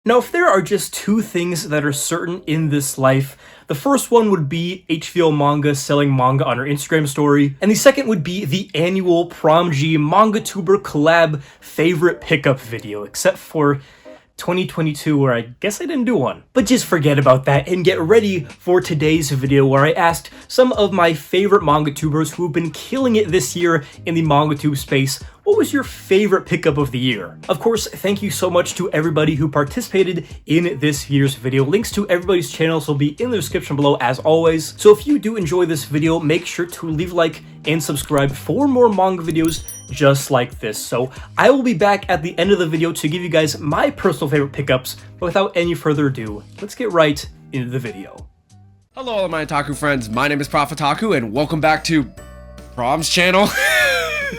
Now, if there are just two things that are certain in this life, the first one would be HVO Manga selling manga on our Instagram story, and the second would be the annual PromG MangaTuber collab favorite pickup video, except for 2022, where I guess I didn't do one. But just forget about that and get ready for today's video, where I asked some of my favorite MangaTubers who have been killing it this year in the MangaTube space, what was your favorite pickup of the year? Of course, thank you so much to everybody who participated in this year's video. Links to everybody's channels will be in the description below as always. So if you do enjoy this video, make sure to leave a like and subscribe for more manga videos just like this. So I will be back at the end of the video to give you guys my personal favorite pickups, but without any further ado, let's get right into the video. Hello all of my otaku friends, my name is ProfOtaku and welcome back to Prom's channel.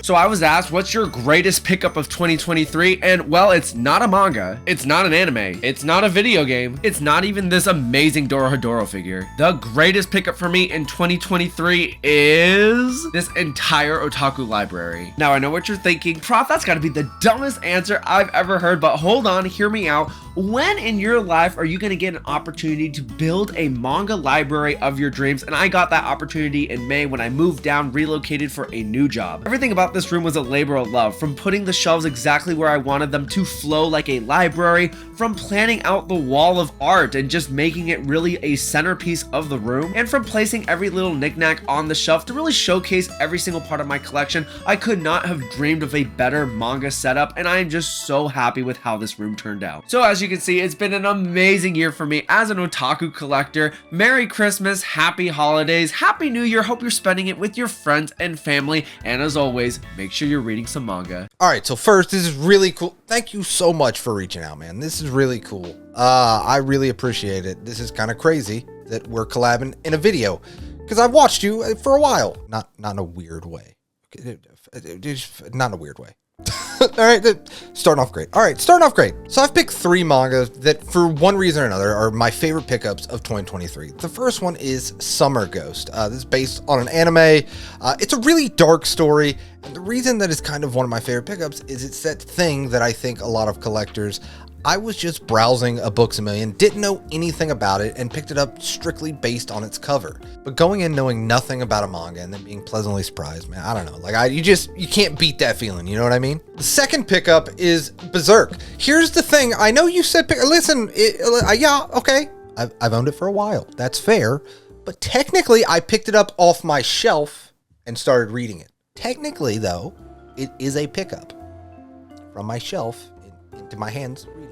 So I was asked, what's your greatest pickup of 2023? And well, it's not a manga, it's not an anime, it's not a video game, it's not even this amazing Dorohedoro figure. The greatest pickup for me in 2023 is this entire otaku library. Now I know what you're thinking, Prof, that's gotta be the dumbest answer I've ever heard, but hold on, hear me out. When in your life are you gonna get an opportunity to build a manga library of your dreams? And I got that opportunity in May when I moved down, relocated for a new job. Everything about this room was a labor of love, from putting the shelves exactly where I wanted them to flow like a library, from planning out the wall of art and just making it really a centerpiece of the room, and from placing every little knickknack on the shelf to really showcase every single part of my collection. I could not have dreamed of a better manga setup, and I am just so happy with how this room turned out. So as you can see, it's been an amazing year for me as an otaku collector. Merry Christmas, happy holidays, happy new year, hope you're spending it with your friends and family, and as always, make sure you're reading some manga. All right, so first, this is really cool. Thank you so much for reaching out, man. This is really cool. I really appreciate it. This is kind of crazy that we're collabing in a video, because I've watched you for a while. Not in a weird way. Not in a weird way. All right, starting off great. All right, starting off great. So I've picked 3 manga that, for one reason or another, are my favorite pickups of 2023. The first one is Summer Ghost. This is based on an anime. It's a really dark story, and the reason that it's kind of one of my favorite pickups is it's that thing that I think a lot of collectors. I was just browsing a Books A Million, didn't know anything about it, and picked it up strictly based on its cover. But going in knowing nothing about a manga and then being pleasantly surprised, man, I don't know. Like, you can't beat that feeling, you know what I mean? The second pickup is Berserk. Here's the thing, I know you said, listen, yeah, okay, I've owned it for a while, that's fair, but technically I picked it up off my shelf and started reading it. Technically, though, it is a pickup from my shelf into my hands reading it.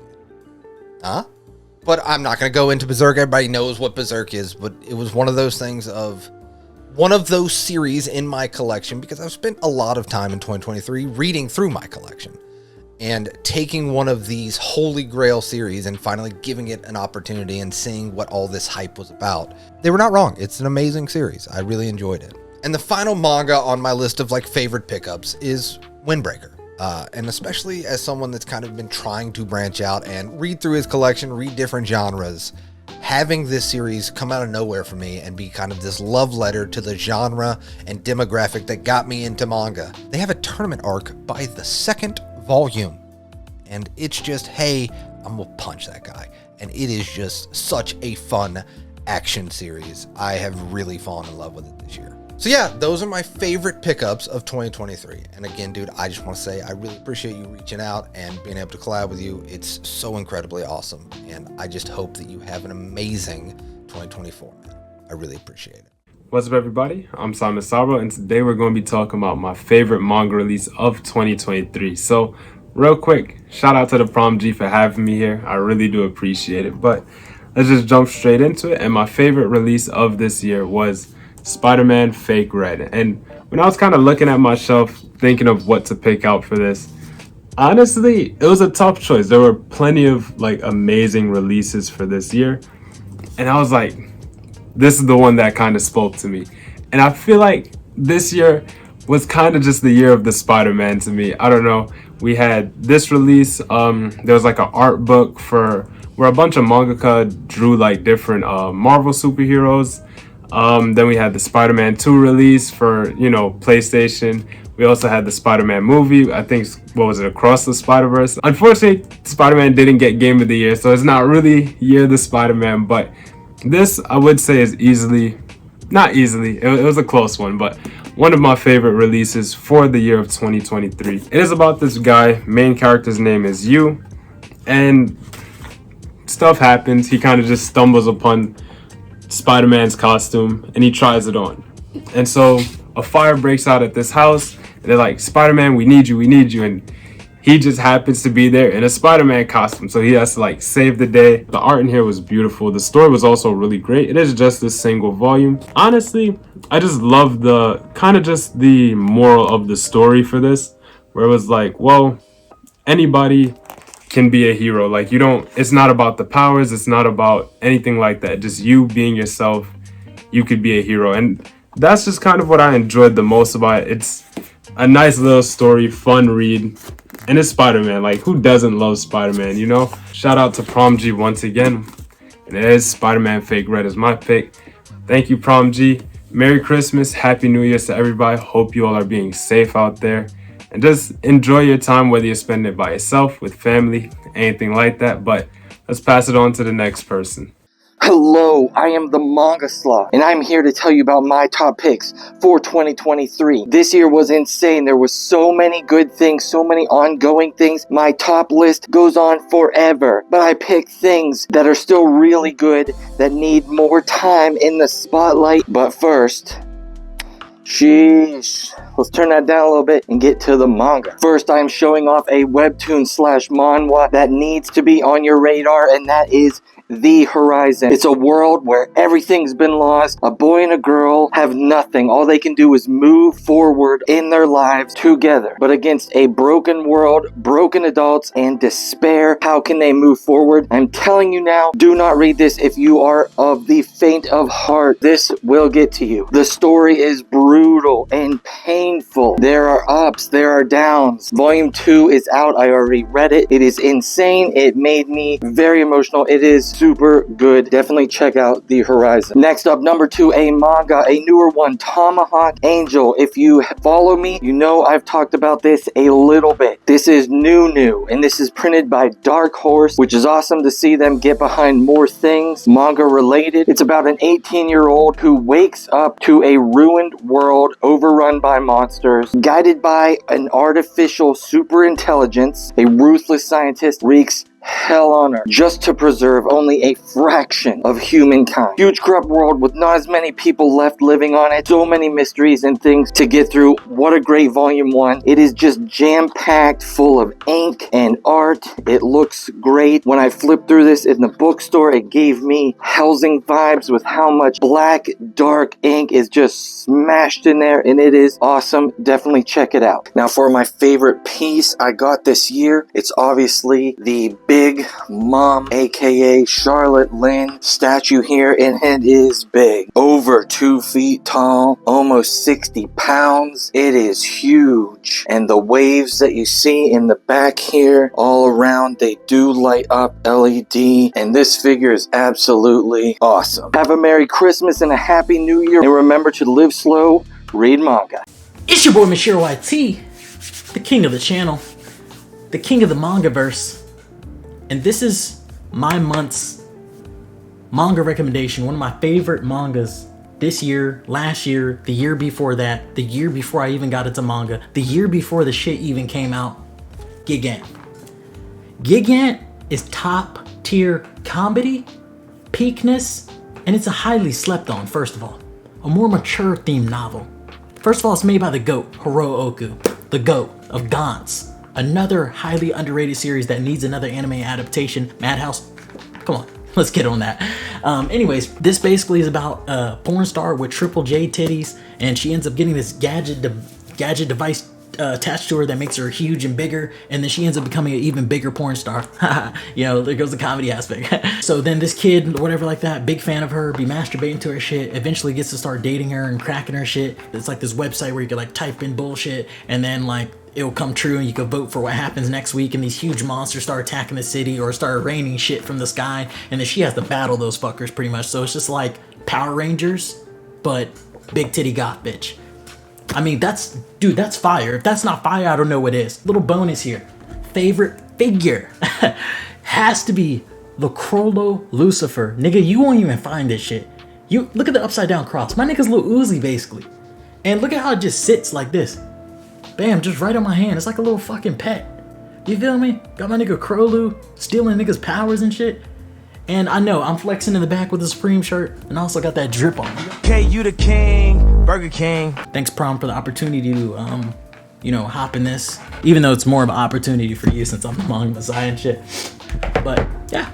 But I'm not going to go into Berserk. Everybody knows what Berserk is, but it was one of those things of one of those series in my collection, because I've spent a lot of time in 2023 reading through my collection and taking one of these holy grail series and finally giving it an opportunity and seeing what all this hype was about. They were not wrong. It's an amazing series. I really enjoyed it. And the final manga on my list of like favorite pickups is Windbreaker. And especially as someone that's kind of been trying to branch out and read through his collection, read different genres, having this series come out of nowhere for me and be kind of this love letter to the genre and demographic that got me into manga. They have a tournament arc by the 2nd volume, and it's just, hey, I'm gonna punch that guy. And it is just such a fun action series. I have really fallen in love with it this year. So yeah, those are my favorite pickups of 2023. And again, dude, I just want to say I really appreciate you reaching out and being able to collab with you. It's so incredibly awesome. And I just hope that you have an amazing 2024, man. I really appreciate it. What's up, everybody? I'm Saburou, and today we're going to be talking about my favorite manga release of 2023. So real quick, shout out to ThePromG for having me here. I really do appreciate it. But let's just jump straight into it. And my favorite release of this year was Spider-Man Fake Red. And when I was kind of looking at my shelf thinking of what to pick out for this, honestly, it was a tough choice. There were plenty of like amazing releases for this year, and I was like, this is the one that kind of spoke to me. And I feel like this year was kind of just the year of the Spider-Man to me. I don't know, we had this release, there was like an art book for where a bunch of mangaka drew like different Marvel superheroes. Then we had the Spider-Man 2 release for, you know, PlayStation. We also had the Spider-Man movie. I think, what was it, Across the Spider-Verse? Unfortunately, Spider-Man didn't get Game of the Year, so it's not really Year of the Spider-Man, but this, I would say, is easily, not easily, it was a close one, but one of my favorite releases for the year of 2023. It is about this guy, main character's name is Yu, and stuff happens. He kind of just stumbles upon Spider-Man's costume and he tries it on. And so a fire breaks out at this house. And they're like, Spider-Man, we need you, we need you. And he just happens to be there in a Spider-Man costume. So he has to like save the day. The art in here was beautiful. The story was also really great. It is just a single volume. Honestly, I just love the kind of just the moral of the story for this, where it was like, well, anybody can be a hero. Like, you don't, it's not about the powers, it's not about anything like that. Just you being yourself, you could be a hero. And that's just kind of what I enjoyed the most about it. It's a nice little story, fun read, and it's Spider-Man. Like, who doesn't love Spider-Man, you know? Shout out to PromG once again. And it is Spider-Man Fake Red is my pick. Thank you, PromG. Merry Christmas, Happy New Year to everybody. Hope you all are being safe out there. And just enjoy your time, whether you're spending it by yourself, with family, anything like that. But let's pass it on to the next person. Hello, I am the MangaSloth, and I'm here to tell you about my top picks for 2023. This year was insane. There was so many good things, so many ongoing things. My top list goes on forever, but I picked things that are still really good, that need more time in the spotlight. But first, sheesh. Let's turn that down a little bit and get to the manga. First, I'm showing off a webtoon slash manhwa that needs to be on your radar, and that is The Horizon. It's a world where everything's been lost. A boy and a girl have nothing. All they can do is move forward in their lives together. But against a broken world, broken adults, and despair, how can they move forward? I'm telling you now, do not read this if you are of the faint of heart. This will get to you. The story is brutal and painful. There are ups, there are downs. Volume 2 is out. I already read it. It is insane. It made me very emotional. It is super good. Definitely check out The Horizon. Next up, number 2, a manga, a newer one, Tomahawk Angel. If you follow me, you know I've talked about this a little bit. This is new, and this is printed by Dark Horse, which is awesome to see them get behind more things manga related. It's about an 18-year-old who wakes up to a ruined world overrun by monsters. Guided by an artificial super intelligence, a ruthless scientist wreaks hell on earth just to preserve only a fraction of humankind. Huge corrupt world with not as many people left living on it. So many mysteries and things to get through. What a great volume 1. It is just jam-packed full of ink and art. It looks great. When I flipped through this in the bookstore, it gave me Helsing vibes with how much black dark ink is just smashed in there, and it is awesome. Definitely check it out. Now for my favorite piece I got this year, it's obviously the Big Mom, aka Charlotte Lynn statue here, and it is big. Over 2 feet tall, almost 60 pounds. It is huge. And the waves that you see in the back here, all around, they do light up LED. And this figure is absolutely awesome. Have a Merry Christmas and a Happy New Year. And remember to live slow, read manga. It's your boy MashiroYT, the king of the channel, the king of the mangaverse. And this is my month's manga recommendation. One of my favorite mangas this year, last year, the year before that, the year before I even got into manga, the year before the shit even came out. Gigant. Gigant is top tier comedy, peakness, and it's a highly slept on, first of all. A more mature themed novel. First of all, it's made by the GOAT, Hirooku, the GOAT of Gantz. Another highly underrated series that needs another anime adaptation. Madhouse, come on, let's get on that. Anyways, this basically is about a porn star with triple J titties, and she ends up getting this gadget device attached to her that makes her huge and bigger, and then she ends up becoming an even bigger porn star. You know, there goes the comedy aspect. So then this kid, whatever like that, big fan of her, be masturbating to her shit, eventually gets to start dating her and cracking her shit. It's like this website where you can like type in bullshit, and then like it'll come true and you can vote for what happens next week, and these huge monsters start attacking the city or start raining shit from the sky, and then she has to battle those fuckers pretty much. So it's just like Power Rangers, but big titty goth bitch. I mean, that's fire. If that's not fire, I don't know what is. Little bonus here. Favorite figure has to be the Crollo Lucifer. Nigga, you won't even find this shit. You look at the upside down cross. My nigga's Lil Uzi basically. And look at how it just sits like this. Bam, just right on my hand. It's like a little fucking pet. You feel me? Got my nigga Crollo stealing niggas' powers and shit. And I know I'm flexing in the back with the Supreme shirt, and I also got that drip on. Okay, you the king, Burger King. Thanks, Prom, for the opportunity to, you know, hop in this. Even though it's more of an opportunity for you since I'm the manga messiah and shit. But yeah,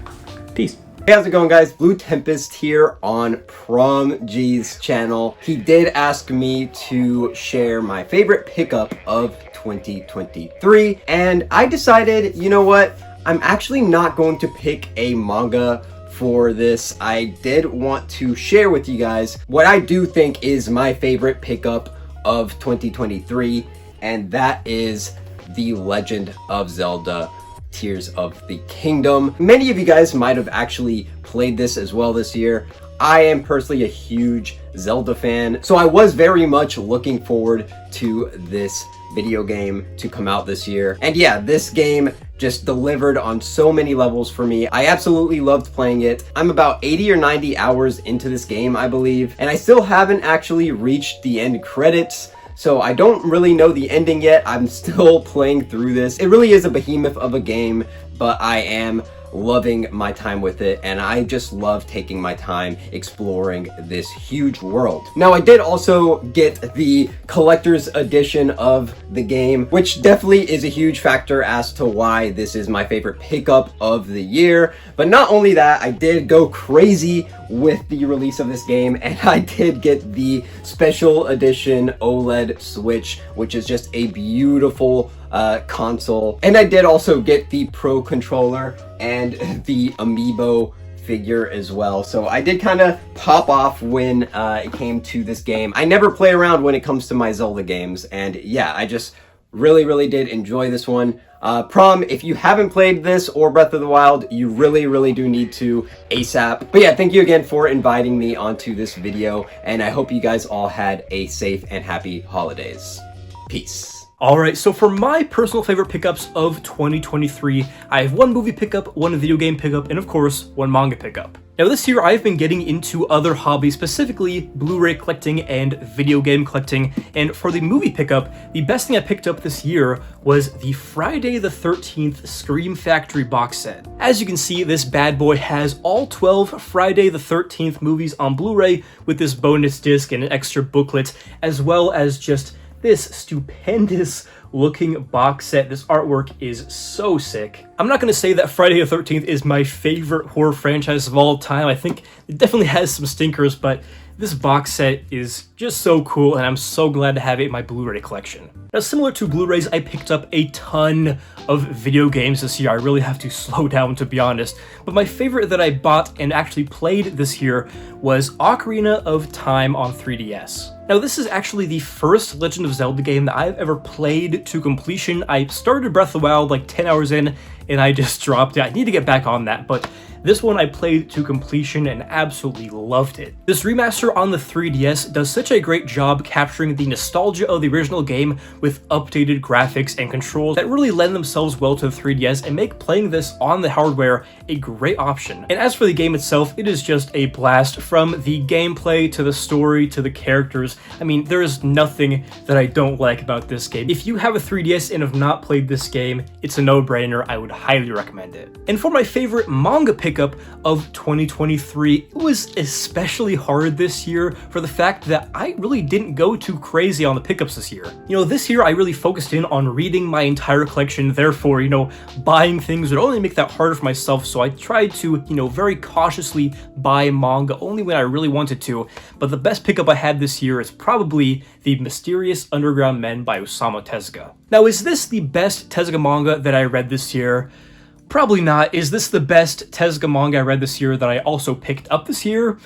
peace. Hey, how's it going, guys? Blue Tempest here on PromG's channel. He did ask me to share my favorite pickup of 2023, and I decided, you know what? I'm actually not going to pick a manga for this. I did want to share with you guys what I do think is my favorite pickup of 2023, and that is The Legend of Zelda: Tears of the Kingdom. Many of you guys might have actually played this as well this year. I am personally a huge Zelda fan, so I was very much looking forward to this video game to come out this year. And yeah, this game just delivered on so many levels for me. I absolutely loved playing it. I'm about 80 or 90 hours into this game, I believe, and I still haven't actually reached the end credits. So I don't really know the ending yet. I'm still playing through this. It really is a behemoth of a game, but I am loving my time with it, and I just love taking my time exploring this huge world. Now, I did also get the collector's edition of the game, which definitely is a huge factor as to why this is my favorite pickup of the year. But not only that, I did go crazy with the release of this game, and I did get the special edition OLED Switch, which is just a beautiful console. And I did also get the Pro controller and the amiibo figure as well. So I did kind of pop off when it came to this game. I never play around when it comes to my Zelda games, and yeah, I just really did enjoy this one. Prom, if you haven't played this or Breath of the Wild, you really do need to ASAP. But yeah, thank you again for inviting me onto this video, and I hope you guys all had a safe and happy holidays. Peace. Alright, so for my personal favorite pickups of 2023, I have one movie pickup, one video game pickup, and of course, one manga pickup. Now this year, I've been getting into other hobbies, specifically Blu-ray collecting and video game collecting, and for the movie pickup, the best thing I picked up this year was the Friday the 13th Scream Factory box set. As you can see, this bad boy has all 12 Friday the 13th movies on Blu-ray with this bonus disc and an extra booklet, as well as just this stupendous looking box set. This artwork is so sick. I'm not going to say that Friday the 13th is my favorite horror franchise of all time. I think it definitely has some stinkers, but this box set is just so cool, and I'm so glad to have it in my Blu-ray collection. Now, similar to Blu-rays, I picked up a ton of video games this year. I really have to slow down, to be honest. But my favorite that I bought and actually played this year was Ocarina of Time on 3DS. Now, this is actually the first Legend of Zelda game that I've ever played to completion. I started Breath of the Wild like 10 hours in, and I just dropped it. I need to get back on that, but this one I played to completion and absolutely loved it. This remaster on the 3DS does such a great job capturing the nostalgia of the original game with updated graphics and controls that really lend themselves well to the 3DS and make playing this on the hardware a great option. And as for the game itself, it is just a blast. From the gameplay to the story to the characters, I mean, there is nothing that I don't like about this game. If you have a 3DS and have not played this game, it's a no-brainer. I would highly recommend it. And for my favorite manga pickup of 2023, it was especially hard this year for the fact that I really didn't go too crazy on the pickups this year. You know, this year I really focused in on reading my entire collection, therefore, you know, buying things would only make that harder for myself, so I tried to, you know, very cautiously buy manga only when I really wanted to. But the best pickup I had this year is probably The Mysterious Underground Men by Osamu Tezuka. Now, is this the best Tezuka manga that I read this year? Probably not. Is this the best Tezuka manga I read this year that I also picked up this year?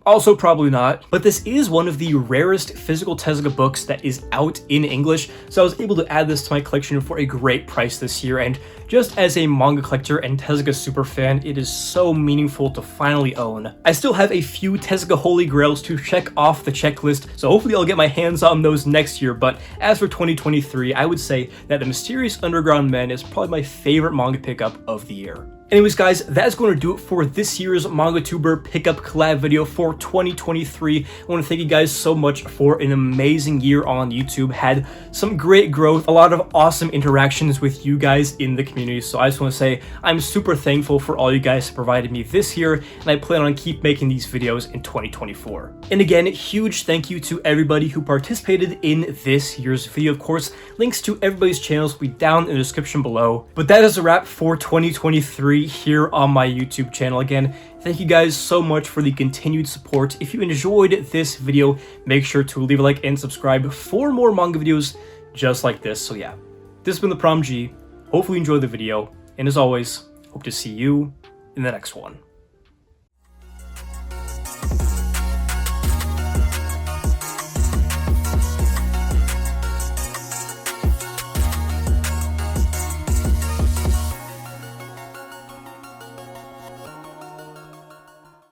Also probably not, but this is one of the rarest physical Tezuka books that is out in English, so I was able to add this to my collection for a great price this year, and just as a manga collector and Tezuka super fan, it is so meaningful to finally own. I still have a few Tezuka holy grails to check off the checklist, so hopefully I'll get my hands on those next year, but as for 2023, I would say that The Mysterious Underground Men is probably my favorite manga pickup of the year. Anyways guys, that's going to do it for this year's MangaTuber pickup collab video for 2023. I want to thank you guys so much for an amazing year on YouTube. Had some great growth, a lot of awesome interactions with you guys in the community. So I just want to say I'm super thankful for all you guys provided me this year, and I plan on keep making these videos in 2024. And again, huge thank you to everybody who participated in this year's video. Of course, links to everybody's channels will be down in the description below. But that is a wrap for 2023 here on my YouTube channel. Again, thank you guys so much for the continued support. If you enjoyed this video, make sure to leave a like and subscribe for more manga videos just like this. So yeah, this has been ThePromG. Hopefully you enjoyed the video, and as always, hope to see you in the next one.